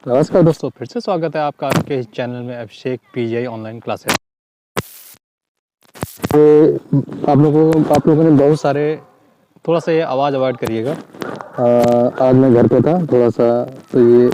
नमस्कार दोस्तों, फिर से स्वागत है आपका आपके इस चैनल में अभिषेक पीजीआई ऑनलाइन क्लासेस। आप लोगों ने बहुत सारे, थोड़ा सा ये आवाज़ अवॉइड करिएगा। आज मैं घर पे था थोड़ा सा, तो ये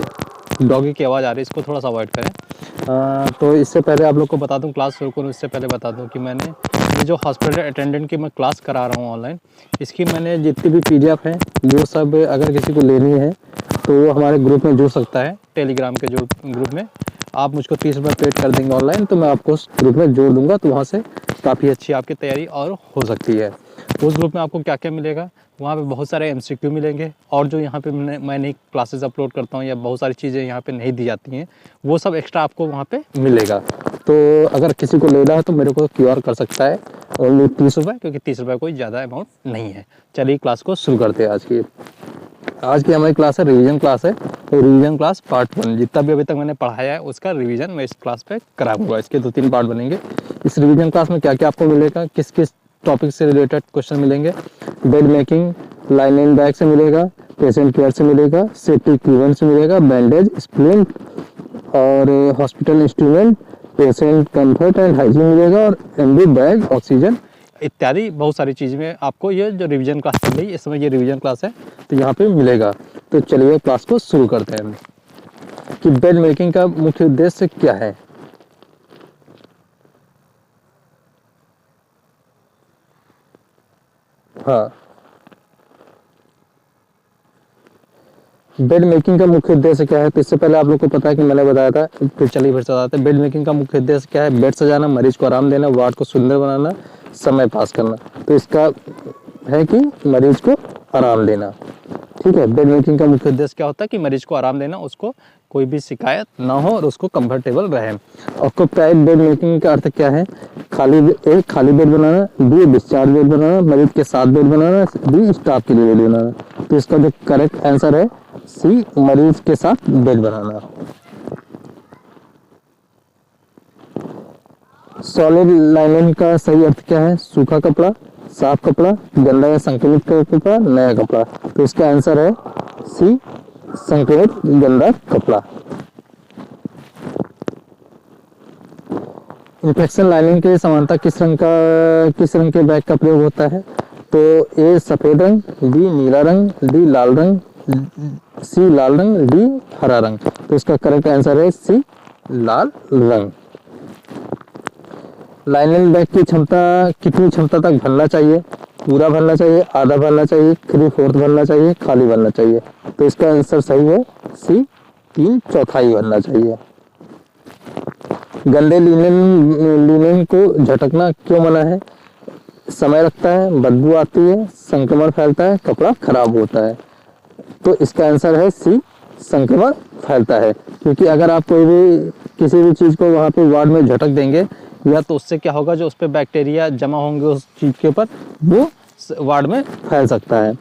डॉगी की आवाज़ आ रही है, इसको थोड़ा सा अवॉइड करें। तो इससे पहले आप लोग को बता दूं, क्लास शुरू करूँ इससे पहले बता दूं कि मैंने ये जो हॉस्पिटल अटेंडेंट की मैं क्लास करा रहा हूँ ऑनलाइन, इसकी मैंने जितनी भी पीडीएफ है वो सब अगर किसी को लेनी है तो वो हमारे ग्रुप में जुड़ सकता है। टेलीग्राम के जो ग्रुप में आप मुझको 30 रुपये पेड कर देंगे ऑनलाइन, तो मैं आपको उस ग्रुप में जोड़ दूंगा, तो वहाँ से काफ़ी अच्छी आपकी तैयारी और हो सकती है। उस ग्रुप में आपको क्या क्या मिलेगा, वहाँ पे बहुत सारे एमसीक्यू मिलेंगे, और जो यहाँ पे मैं नई क्लासेस अपलोड करता हूँ या बहुत सारी चीज़ें यहाँ पे नहीं दी जाती हैं, वो सब एक्स्ट्रा आपको वहाँ पे मिलेगा। तो अगर किसी को लेना है तो मेरे को क्यूआर कर सकता है, ओनली 30 रुपये, क्योंकि 30 रुपये कोई ज़्यादा अमाउंट नहीं है। चलिए क्लास को शुरू करते हैं। आज की हमारी क्लास है रिवीजन क्लास है, तो रिवीजन क्लास पार्ट 1। जितना भी अभी तक मैंने पढ़ाया है उसका रिवीजन मैं इस क्लास पे कराऊंगा। इसके 2-3 पार्ट बनेंगे। इस रिवीजन क्लास में क्या क्या आपको मिलेगा, किस किस टॉपिक से रिलेटेड क्वेश्चन मिलेंगे, bed making, line and bag से मिलेगा, पेशेंट केयर से मिलेगा, सेफ्टी इक्विपमेंट से मिलेगा, बैंडेज, स्प्लिंट और hospital instrument, patient comfort and hygiene मिलेगा, और एमबी बैग, ऑक्सीजन इत्यादि बहुत सारी चीज़ में आपको ये जो रिवीजन क्लास चल रही है, इस समय ये रिवीजन क्लास है, तो यहाँ पे मिलेगा। तो चलिए क्लास को शुरू करते हैं कि बेड मेकिंग का मुख्य उद्देश्य क्या है। हाँ, बेड मेकिंग का मुख्य उद्देश्य क्या है, तो इससे पहले आप लोग को पता है कि मैंने बताया था, फिर चलिए फिर से बताते हैं। बेड मेकिंग का मुख्य उद्देश्य क्या है, बेड सजाना, मरीज को आराम देना, वार्ड को सुंदर बनाना, समय पास करना। तो इसका है कि मरीज को आराम देना। ठीक है, बेड मेकिंग का मुख्य उद्देश्य क्या होता है कि मरीज को आराम देना, उसको कोई भी शिकायत ना हो और उसको कंफर्टेबल रहे। ऑक्यूपाइड बेड मेकिंग का अर्थ क्या है, खाली बेड बनाना, बी डिस्चार्ज बेड बनाना, मरीज के साथ बेड बनाना, डी स्टाफ के लिए बेड बनाना। तो इसका जो करेक्ट आंसर है सी, मरीज के साथ बेड बनाना। सॉलिड लाइनिंग का सही अर्थ क्या है, सूखा कपड़ा, साफ कपड़ा, गंदा या संक्रमित कपड़ा, नया कपड़ा। तो इसका आंसर है सी, संक्रमित गंदा कपड़ा। इन्फेक्शन लाइनिंग के समानता किस रंग के बैग का प्रयोग होता है, तो ए सफेद रंग, बी नीला रंग, डी लाल रंग, सी लाल रंग, डी हरा रंग। तो इसका करेक्ट आंसर है सी, लाल रंग। लाइनिंग बैग की कितनी क्षमता तक भरना चाहिए, पूरा भरना चाहिए, आधा भरना चाहिए, 3/4 भरना चाहिए, खाली भरना चाहिए। तो इसका आंसर सही है सी, 3/4 भरना चाहिए। गंदे लिनेन को झटकना क्यों मना है, समय लगता है, बदबू आती है, संक्रमण फैलता है, कपड़ा खराब होता है। तो इसका आंसर है सी, संक्रमण फैलता है। क्योंकि अगर आप कोई भी किसी भी चीज़ को वहाँ पे वार्ड में झटक देंगे, या तो उससे क्या होगा, जो उस पर बैक्टीरिया जमा होंगे उस चीज़ के ऊपर, वो वार्ड में फैल सकता है।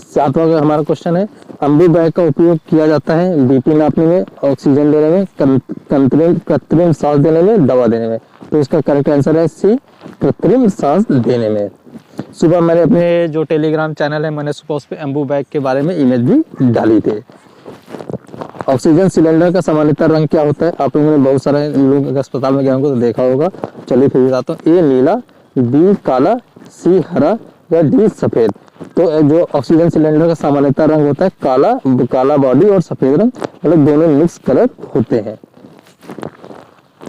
7वां हमारा क्वेश्चन है, अम्बू बैग का उपयोग किया जाता है बीपी नापने में, ऑक्सीजन लेने में, कृत्रिम सांस देने में, दवा देने में। तो इसका करेक्ट आंसर है सी, कृत्रिम सांस देने में। सुबह मैंने अपने जो टेलीग्राम चैनल है, मैंने सुबह उस पर एम्बू बैग के बारे में इमेज भी डाली थी। ऑक्सीजन सिलेंडर का सामान्यतः रंग क्या होता है, आप लोगों ने बहुत सारे लोग अस्पताल में गए होंगे तो देखा होगा। चलिए फिर बताता हूँ, ए नीला, बी काला, सी हरा, या डी सफेद। तो जो ऑक्सीजन सिलेंडर का सामान्यतः रंग होता है काला बॉडी और सफेद रंग, मतलब दोनों मिक्स कलर होते हैं।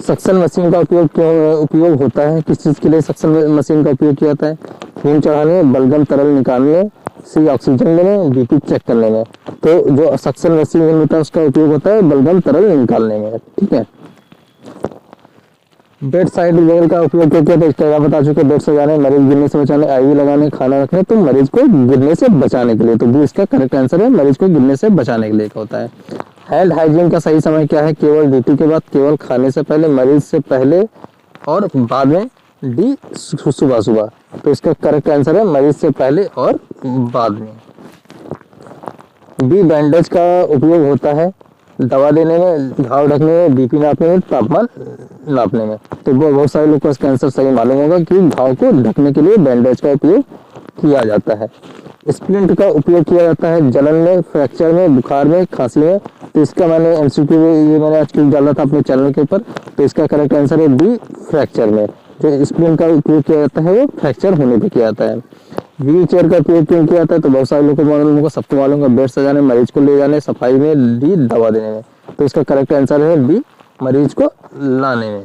सक्शन मशीन का उपयोग होता है, किस चीज के लिए सक्शन मशीन का उपयोग किया जाता है, खून चढ़ाने, बलगम तरल निकालने, सी ऑक्सीजन लेने, बीपी चेक करने में। तो जो सक्शन मशीन होता है उसका उपयोग होता है बलगम तरल निकालने में। ठीक है, बेड साइड लेवल का उपयोग करके बता चुके, बेड सजाने, मरीज गिरने से बचाने, आईवी लगाने, खाना रखने, तो मरीज को गिरने से बचाने के लिए। तो भी इसका करेक्ट आंसर है, मरीज को गिरने से बचाने के लिए होता है। हैंड हाइजीन का सही समय क्या है, केवल ड्यूटी के बाद, केवल खाने से पहले, मरीज से पहले और बाद में, डी सुबह। तो इसका करेक्ट आंसर है मरीज से पहले और बाद में। बी बैंडेज का उपयोग होता है दवा देने में, घाव ढकने में, बीपी नापने में, तापमान नापने में। तो बहुत सारे लोग को इसका आंसर सही मालूम होगा कि घाव को ढकने के लिए बैंडेज का उपयोग किया जाता है। स्प्लिंट का उपयोग किया जाता है जलन में, फ्रैक्चर में, बुखार में, खांसी में। तो इसका मैंने एमसीक्यू ये मैंने आज कल डाला था अपने चैनल के ऊपर। तो इसका करेक्ट आंसर है बी, फ्रैक्चर में। जो स्प्लिंट का उपयोग किया जाता है वो फ्रैक्चर होने पे किया जाता है। व्हील चेयर का उपयोग क्यों किया जाता है? तो बहुत सारे लोगों को मालूम होगा, सबको मालूम होगा, बेड सजाने, मरीज को ले जाने, सफाई में, डी दवा देने में। तो इसका करेक्ट आंसर है बी, मरीज को लाने में।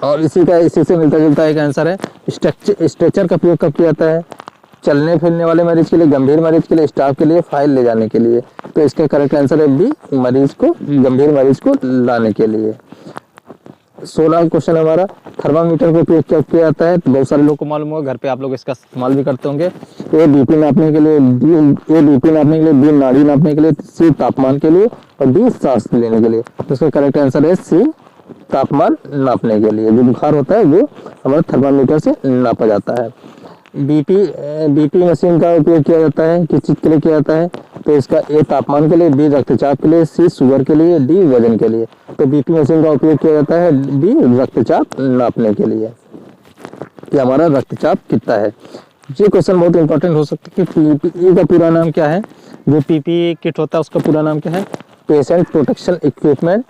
और इसी से मिलता जुलता एक आंसर है, स्ट्रेचर का उपयोग कब किया जाता है? चलने फिरने वाले मरीज के लिए, गंभीर मरीज के लिए, स्टाफ के लिए, फाइल ले जाने के लिए। तो इसका करेक्ट आंसर है बी, मरीज को, गंभीर मरीज को लाने के लिए। 16 क्वेश्चन हमारा, थर्मामीटर का उपयोग क्या किया जाता है? तो बहुत सारे लोगों को मालूम होगा, घर पे आप लोग इसका इस्तेमाल भी करते होंगे। ए बीपी नापने के लिए, बी नाड़ी नापने के लिए, सी तापमान के लिए और डी सांस लेने के लिए। तो इसका करेक्ट आंसर है सी, तापमान नापने के लिए। जो बुखार होता है वो हमारा थर्मामीटर से नापा जाता है। बीपी मशीन का उपयोग किया जाता है, किस चीज के लिए किया जाता है? तो इसका ए तापमान के लिए, बी रक्तचाप के लिए, सी शुगर के लिए, डी वजन के लिए। तो बीपी मशीन का उपयोग किया जाता है बी, रक्तचाप नापने के लिए कि हमारा रक्तचाप कितना है। ये क्वेश्चन बहुत इंपॉर्टेंट हो सकता है कि पीपीई का पूरा नाम क्या है? जो पीपीई किट होता है उसका पूरा नाम क्या है? Patient protection equipment,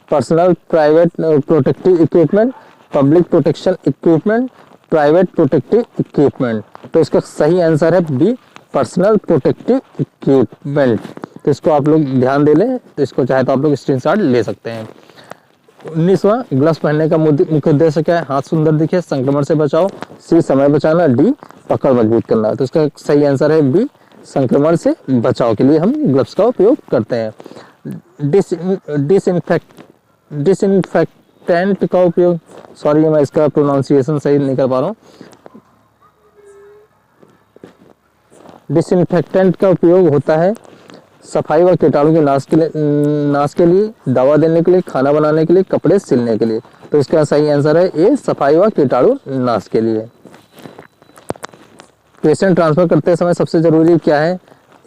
personal private protective equipment, public protection equipment, private protective equipment. तो इसका सही आंसर है बी, पर्सनल प्रोटेक्टिव इक्विपमेंट। तो इसको आप लोग ध्यान दे लें। तो इसको चाहे तो आप लोग स्क्रीनशॉट ले सकते हैं। 19वां, ग्लव्स पहनने का मुख्य उद्देश्य क्या है? हाथ सुंदर दिखे, संक्रमण से बचाओ, सी समय बचाना, डी पकड़ मजबूत करना। तो इसका सही आंसर है बी, संक्रमण से बचाव के लिए हम ग्लव्स का उपयोग करते हैं। डिसइंफेक्टेंट का उपयोग, सॉरी मैं इसका प्रोनाउंसिएशन सही नहीं कर पा रहा हूँ। डिसइंफेक्टेंट का उपयोग होता है सफाई व कीटाणु के नाश के लिए, दवा देने के लिए, खाना बनाने के लिए, कपड़े सिलने के लिए। तो इसका सही आंसर है ए, सफाई व कीटाणु नाश के लिए। पेशेंट ट्रांसफर करते समय सबसे जरूरी क्या है?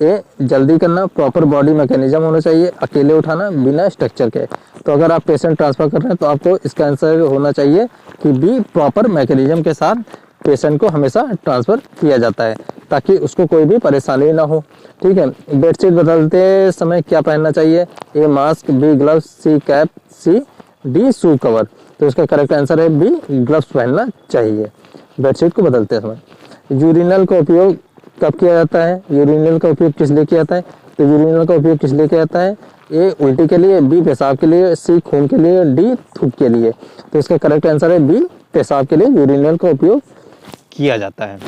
ए, जल्दी करना, प्रॉपर बॉडी मैकेनिज्म होना चाहिए, अकेले उठाना, बिना स्ट्रक्चर के। तो अगर आप पेशेंट ट्रांसफर कर रहे हैं तो आपको इसका आंसर होना चाहिए कि बी, प्रॉपर मैकेनिज्म के साथ पेशेंट को हमेशा ट्रांसफर किया जाता है ताकि उसको कोई भी परेशानी ना हो। ठीक है। बेडशीट बदलते समय क्या पहनना चाहिए? ए, मास्क, बी, ग्लव्स, सी, कैप, सी, डी, शू कवर। तो इसका करेक्ट आंसर है बी, ग्लव्स पहनना चाहिए बेडशीट को बदलते समय। यूरिनल का उपयोग कब किया जाता है? यूरिनल का उपयोग किस लिए किया जाता है? तो यूरिनल का उपयोग किस लिए किया जाता है? ए, उल्टी के लिए, बी, पेशाब के लिए, सी, खून के लिए, डी, थूक के लिए। तो इसका करेक्ट आंसर है बी, पेशाब के लिए यूरिनल का उपयोग किया जाता है।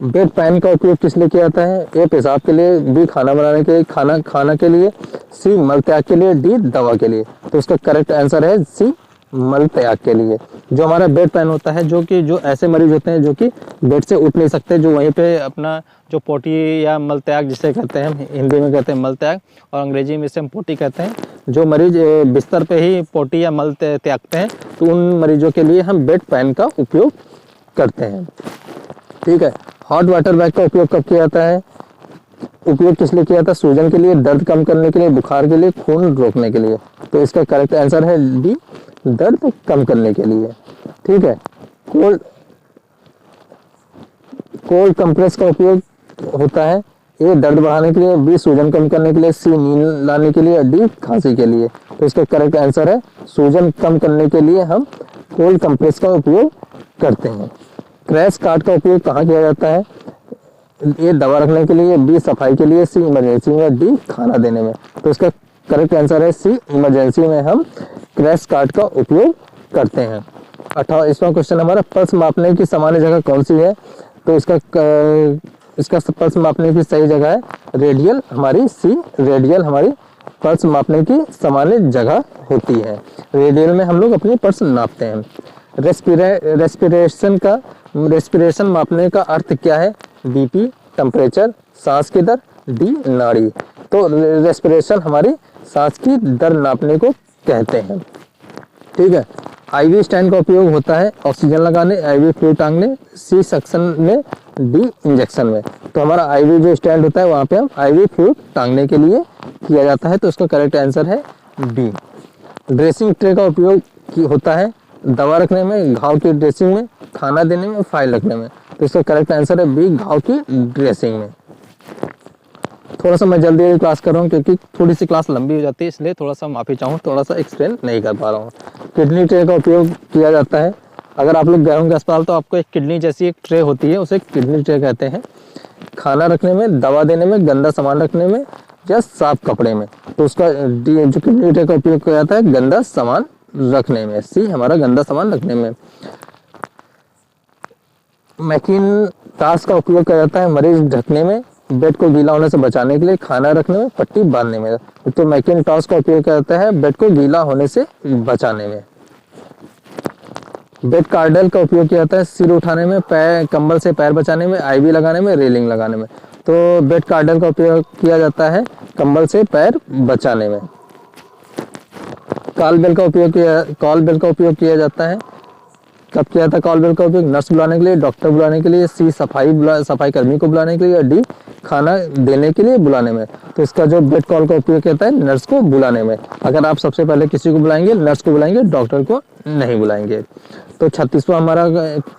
बेड पैन का उपयोग किस लिए किया जाता है? ए, पेशाब के लिए, बी, खाना बनाने के लिए, खाना के लिए, सी, मल त्याग के लिए, डी, दवा के लिए। तो इसका करेक्ट आंसर है सी, मल त्याग के लिए। जो हमारा बेड पैन होता है, जो ऐसे मरीज होते हैं जो कि बेड से उठ नहीं सकते, जो वहीं पे अपना जो पोटी या मल त्याग जिसे कहते हैं, हिंदी में कहते हैं मल त्याग और अंग्रेजी में इसे हम पोटी कहते हैं। जो मरीज बिस्तर पे ही पोटी या मल त्यागते हैं तो उन मरीजों के लिए हम बेड पैन का उपयोग करते हैं। ठीक है। हॉट वाटर बैग का उपयोग कब किया जाता है? उपयोग किस लिए किया जाता है? सूजन के लिए, दर्द कम करने के लिए, बुखार के लिए, खून रोकने के लिए। तो इसका करेक्ट आंसर है डी, दर्द कम करने के लिए। ठीक है। कोल्ड कंप्रेस का उपयोग होता है ए, दर्द बढ़ाने के लिए, बी, सूजन कम करने के लिए, सी, नींद लाने के लिए, डी, खांसी के लिए। तो इसका करेक्ट आंसर है सूजन कम करने के लिए हम कोल्ड कंप्रेस का उपयोग करते हैं। क्रैश कार्ड का उपयोग कहाँ किया जाता है? ए, दवा रखने के लिए, बी, सफाई के लिए, सी, इमरजेंसी में, डी, खाना देने में। तो इसका करेक्ट आंसर है सी, इमरजेंसी में हम क्रैश कार्ड का उपयोग करते हैं। 28वां क्वेश्चन हमारा, पल्स मापने की सामान्य जगह कौन सी है? तो इसका पल्स मापने की सही जगह है रेडियल, हमारी सी, रेडियल हमारी पल्स मापने की सामान्य जगह होती है। रेडियल में हम लोग अपनी पल्स नापते हैं। रेस्पिरेशन मापने का अर्थ क्या है? बीपी, टेम्परेचर, सांस की दर, डी, नाड़ी। तो रेस्पिरेशन हमारी सांस की दर नापने को कहते हैं। ठीक है। आईवी स्टैंड का उपयोग होता है ऑक्सीजन लगाने, आईवी फ्लूइड टांगने, सी, सक्शन में, डी, इंजेक्शन में। तो हमारा आईवी जो स्टैंड होता है वहाँ पे हम आईवी फ्लूइड टांगने के लिए किया जाता है। तो इसका करेक्ट आंसर है बी। ड्रेसिंग ट्रे का उपयोग होता है दवा रखने में, घाव की ड्रेसिंग में, खाना देने में, फाइल रखने में। तो इसका करेक्ट आंसर है बी, घाव की ड्रेसिंग में। थोड़ा सा मैं जल्दी क्लास कर रहा हूँ क्योंकि थोड़ी सी क्लास लंबी हो जाती है, इसलिए थोड़ा सा माफी चाहूँ, थोड़ा सा एक्सप्लेन नहीं कर पा रहा हूँ। किडनी ट्रे का उपयोग किया जाता है। अगर आप लोग गए होंगे अस्पताल तो आपको एक किडनी जैसी एक ट्रे होती है, उसे किडनी ट्रे कहते हैं। खाना रखने में, दवा देने में, गंदा सामान रखने में या साफ कपड़े में। तो उसका जो किडनी ट्रे का उपयोग किया जाता है गंदा सामान रखने में। सी हमारा गंदा सामान रखने में। मैकिनटॉश का उपयोग किया जाता है मरीज ढकने में, बेड को गीला होने से बचाने के लिए, खाना रखने में, पट्टी बांधने में। तो मैकिनटॉश का उपयोग किया जाता है बेड को गीला होने से बचाने में। बेड कार्डल का उपयोग किया जाता है सिर उठाने में, पैर कंबल से पैर बचाने में, आईवी लगाने में, रेलिंग लगाने में। तो बेड कार्डल का उपयोग किया जाता है कंबल से पैर बचाने में। कॉल बेल का उपयोग किया जाता है। कब किया था कॉल बेल का उपयोग? नर्स बुलाने के लिए, डॉक्टर बुलाने के लिए, सी सफाई कर्मी को बुलाने के लिए, या डी खाना देने के लिए बुलाने में। तो इसका जो बेड कॉल का उपयोग किया है नर्स को बुलाने में। अगर आप सबसे पहले किसी को बुलाएंगे, नर्स को बुलाएंगे, डॉक्टर को नहीं बुलाएंगे। तो 36वां हमारा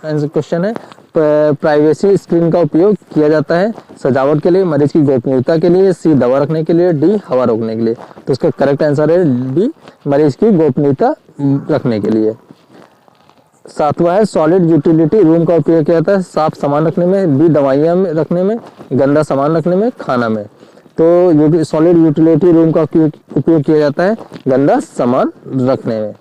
क्वेश्चन है, प्राइवेसी स्क्रीन का उपयोग किया जाता है सजावट के लिए, मरीज की गोपनीयता के लिए, सी दवा रखने के लिए, डी हवा रोकने के लिए। तो इसका करेक्ट आंसर है डी, मरीज की गोपनीयता रखने के लिए। 7वां है सॉलिड यूटिलिटी रूम का उपयोग किया जाता है साफ सामान रखने में, बी दवाइयां रखने में, गंदा सामान रखने में, खाना में। तो सॉलिड यूटिलिटी रूम का उपयोग किया जाता है गंदा सामान रखने में।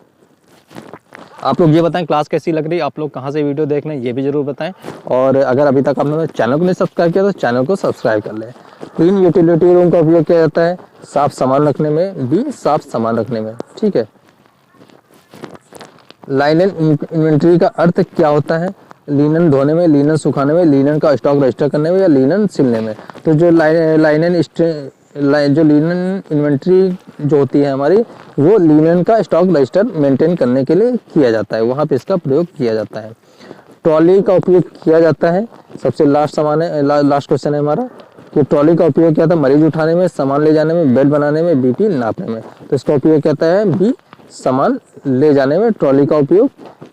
आप लोग ये बताएं क्लास कैसी लग रही है, आप लोग कहाँ से वीडियो देख रहे हैं ये भी जरूर बताएं। और अगर अभी तक आपने चैनल को नहीं सब्सक्राइब किया तो चैनल को सब्सक्राइब कर लें। क्लीन यूटिलिटी रूम का उपयोग किया जाता है साफ सामान रखने में, बी साफ सामान रखने में। ठीक है। लाइनन इन्वेंट्री का अर्थ क्या होता है? लिनन धोने में, लिनन सुखाने में, लिनन का स्टॉक रजिस्टर करने में, या लिनन सिलने में। तो जो लिनन इन्वेंट्री जो होती है हमारी, वो लिनन का स्टॉक रजिस्टर मेंटेन करने के लिए किया जाता है, वहाँ पे इसका प्रयोग किया जाता है। ट्रॉली का उपयोग किया जाता है, सबसे लास्ट क्वेश्चन है हमारा कि ट्रॉली का उपयोग किया था मरीज उठाने में, सामान ले जाने में, बेड बनाने में, बीपी नापने में। तो इसका उपयोग कहता है बी, सामान ले जाने में ट्रॉली का उपयोग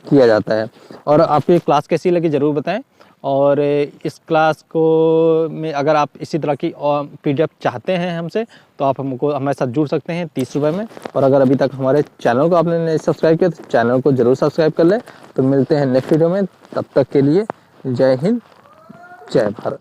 किया जाता है। और आपको ये क्लास कैसी लगी ज़रूर बताएं। और इस क्लास को में अगर आप इसी तरह की PDF चाहते हैं हमसे तो आप हमको हमारे साथ जुड़ सकते हैं 30 रुपये में। और अगर अभी तक हमारे चैनल को आपने नहीं सब्सक्राइब किया तो चैनल को ज़रूर सब्सक्राइब कर लें। तो मिलते हैं नेक्स्ट वीडियो में, तब तक के लिए जय हिंद, जय भारत।